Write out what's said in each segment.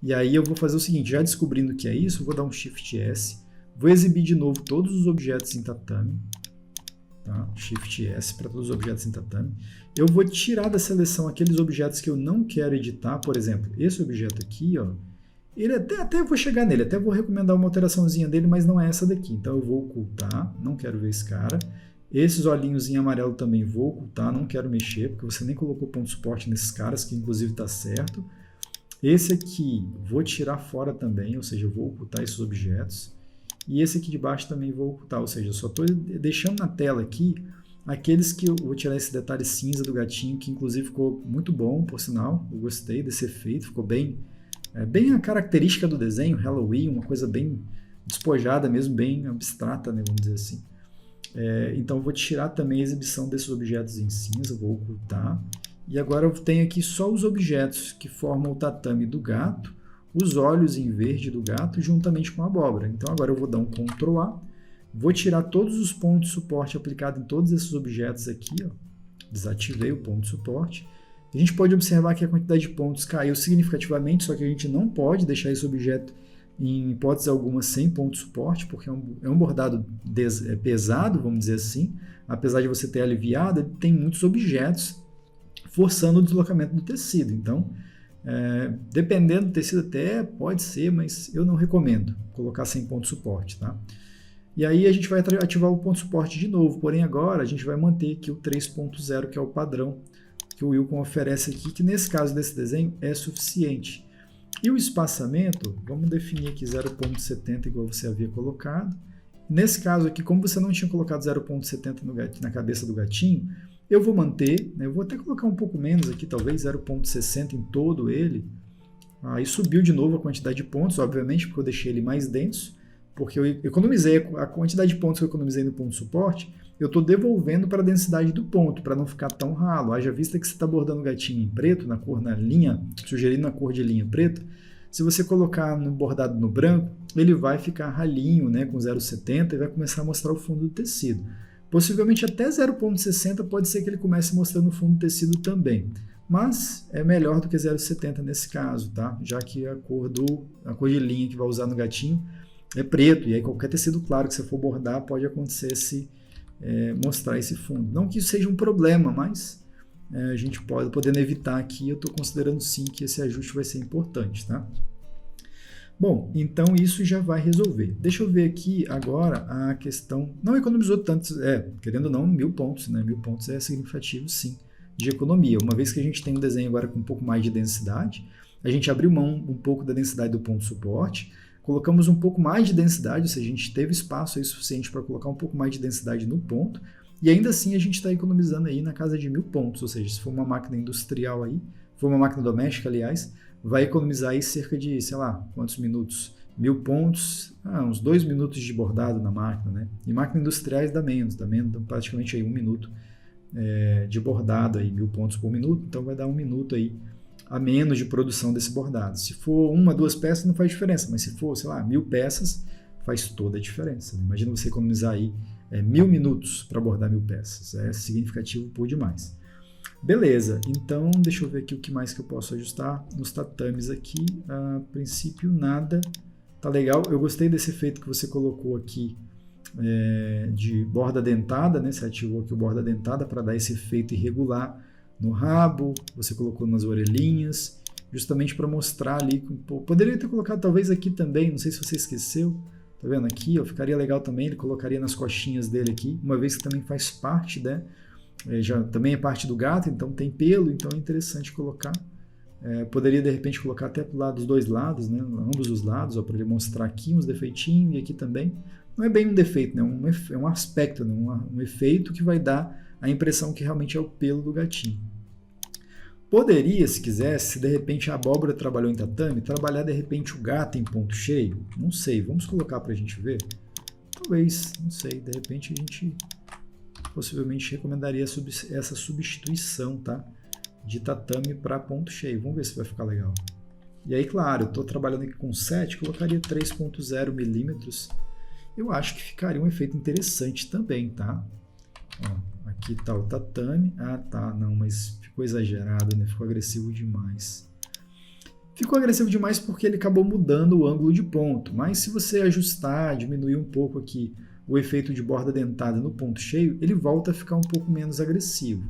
E aí eu vou fazer o seguinte, já descobrindo o que é isso, eu vou dar um Shift S, vou exibir de novo todos os objetos em tatame, tá? Shift S para todos os objetos em tatame. Eu vou tirar da seleção aqueles objetos que eu não quero editar, por exemplo, esse objeto aqui, ó, ele até vou chegar nele, até vou recomendar uma alteraçãozinha dele, mas não é essa daqui. Então eu vou ocultar, não quero ver esse cara. Esses olhinhos em amarelo também vou ocultar, não quero mexer, porque você nem colocou ponto de suporte nesses caras, que inclusive está certo. Esse aqui vou tirar fora também, ou seja, eu vou ocultar esses objetos. E esse aqui de baixo também vou ocultar, ou seja, eu só estou deixando na tela aqui aqueles que eu vou tirar esse detalhe cinza do gatinho, que inclusive ficou muito bom, por sinal. Eu gostei desse efeito, ficou bem a característica do desenho, Halloween, uma coisa bem despojada mesmo, bem abstrata, né, vamos dizer assim. Então eu vou tirar também a exibição desses objetos em cinza, vou ocultar. E agora eu tenho aqui só os objetos que formam o tatame do gato, os olhos em verde do gato, juntamente com a abóbora. Então agora eu vou dar um Ctrl A, vou tirar todos os pontos de suporte aplicados em todos esses objetos aqui, ó. Desativei o ponto de suporte. A gente pode observar que a quantidade de pontos caiu significativamente, só que a gente não pode deixar esse objeto em hipótese alguma sem ponto de suporte, porque é um bordado pesado, vamos dizer assim. Apesar de você ter aliviado, ele tem muitos objetos forçando o deslocamento do tecido. Então, dependendo do tecido até pode ser, mas eu não recomendo colocar sem ponto de suporte, tá? E aí a gente vai ativar o ponto de suporte de novo, porém agora a gente vai manter aqui o 3.0, que é o padrão que o Wilcon oferece aqui, que nesse caso desse desenho é suficiente. E o espaçamento, vamos definir aqui 0.70 igual você havia colocado. Nesse caso aqui, como você não tinha colocado 0.70 na cabeça do gatinho, eu vou manter, né, eu vou até colocar um pouco menos aqui, talvez 0.60 em todo ele. Aí subiu de novo a quantidade de pontos, obviamente, porque eu deixei ele mais denso, porque eu economizei a quantidade de pontos que eu economizei no ponto de suporte, eu estou devolvendo para a densidade do ponto, para não ficar tão ralo. Haja vista que você está bordando o gatinho em preto, na linha, sugerindo a cor de linha preta, se você colocar no bordado no branco, ele vai ficar ralinho, né, com 0,70 e vai começar a mostrar o fundo do tecido. Possivelmente até 0,60 pode ser que ele comece mostrando o fundo do tecido também, mas é melhor do que 0,70 nesse caso, tá? Já que a cor de linha que vai usar no gatinho é preto, e aí qualquer tecido claro que você for bordar pode acontecer mostrar esse fundo. Não que isso seja um problema, mas a gente podendo evitar aqui, eu estou considerando sim que esse ajuste vai ser importante, tá? Bom, então isso já vai resolver. Deixa eu ver aqui agora a questão. Não economizou tanto, querendo ou não, 1000 pontos, né? 1000 pontos é significativo sim de economia. Uma vez que a gente tem um desenho agora com um pouco mais de densidade, a gente abriu mão um pouco da densidade do ponto de suporte, colocamos um pouco mais de densidade, ou seja, a gente teve espaço aí suficiente para colocar um pouco mais de densidade no ponto, e ainda assim a gente está economizando aí na casa de 1000 pontos, ou seja, se for uma máquina industrial aí, se for uma máquina doméstica, aliás, vai economizar aí cerca de, sei lá, quantos minutos? 1000 pontos, uns 2 minutos de bordado na máquina, né? E máquinas industriais dá menos praticamente aí 1 minuto de bordado, aí 1000 pontos por minuto, então vai dar 1 minuto aí a menos de produção desse bordado. Se for 1, 2 peças não faz diferença, mas se for, sei lá, 1000 peças, faz toda a diferença. Imagina você economizar aí 1000 minutos para bordar 1000 peças, é significativo por demais. Beleza, então deixa eu ver aqui o que mais que eu posso ajustar nos tatames aqui. A princípio nada, tá legal. Eu gostei desse efeito que você colocou aqui de borda dentada, né? Você ativou aqui o borda dentada para dar esse efeito irregular no rabo, você colocou nas orelhinhas, justamente para mostrar ali. Poderia ter colocado talvez aqui também, não sei se você esqueceu, tá vendo aqui, ó, ficaria legal também, ele colocaria nas costinhas dele aqui, uma vez que também faz parte, né? Também é parte do gato, então tem pelo, então é interessante colocar. Poderia de repente colocar até pro lado dos dois lados, né? Ambos os lados, para ele mostrar aqui uns defeitinhos e aqui também. Não é bem um defeito, né? É um aspecto, né? Um efeito que vai dar a impressão que realmente é o pelo do gatinho. Poderia, se quisesse, se de repente a abóbora trabalhou em tatame, trabalhar de repente o gato em ponto cheio? Não sei, vamos colocar para a gente ver? Talvez, não sei, de repente a gente possivelmente recomendaria essa substituição, tá? De tatame para ponto cheio. Vamos ver se vai ficar legal. E aí, claro, eu estou trabalhando aqui com 7, colocaria 3.0 milímetros. Eu acho que ficaria um efeito interessante também, tá? Ó, aqui está o tatame. Ah, tá, não, mas ficou exagerado, né? Ficou agressivo demais. Ficou agressivo demais porque ele acabou mudando o ângulo de ponto, mas se você ajustar, diminuir um pouco aqui o efeito de borda dentada no ponto cheio, ele volta a ficar um pouco menos agressivo.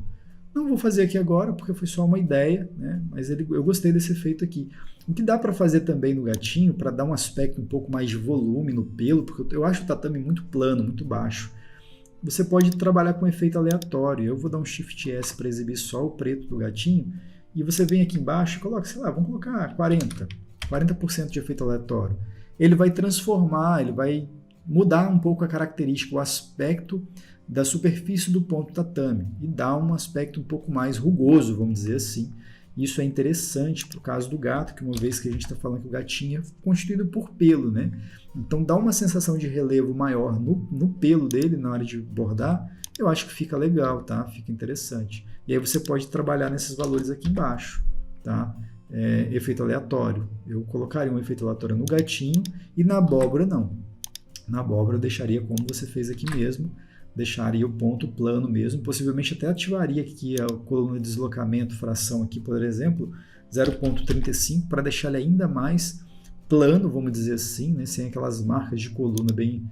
Não vou fazer aqui agora porque foi só uma ideia, né? Mas eu gostei desse efeito aqui. O que dá para fazer também no gatinho, para dar um aspecto um pouco mais de volume no pelo, porque eu acho o tatame muito plano, muito baixo, você pode trabalhar com efeito aleatório. Eu vou dar um Shift S para exibir só o preto do gatinho, e você vem aqui embaixo e coloca, sei lá, vamos colocar 40% de efeito aleatório. Ele vai transformar, ele vai mudar um pouco a característica, o aspecto da superfície do ponto tatame e dar um aspecto um pouco mais rugoso, vamos dizer assim. Isso é interessante para o caso do gato, que uma vez que a gente está falando que o gatinho é constituído por pelo, né? Então dá uma sensação de relevo maior no pelo dele na hora de bordar, eu acho que fica legal, tá? Fica interessante. E aí você pode trabalhar nesses valores aqui embaixo, tá? Efeito aleatório. Eu colocaria um efeito aleatório no gatinho e na abóbora não. Na abóbora eu deixaria como você fez aqui mesmo, deixaria o ponto plano mesmo, possivelmente até ativaria aqui a coluna de deslocamento, fração aqui, por exemplo, 0,35, para deixar ele ainda mais plano, vamos dizer assim, né, sem aquelas marcas de coluna bem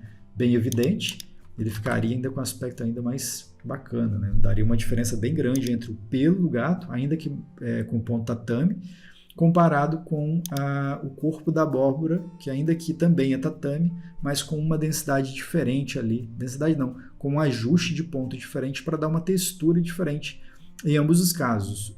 evidente, ele ficaria ainda com um aspecto ainda mais bacana, né? Daria uma diferença bem grande entre o pelo do gato, ainda que com ponto tatame, comparado com o corpo da abóbora, que ainda que também é tatame, mas com uma densidade diferente ali, densidade não, com um ajuste de ponto diferente para dar uma textura diferente em ambos os casos.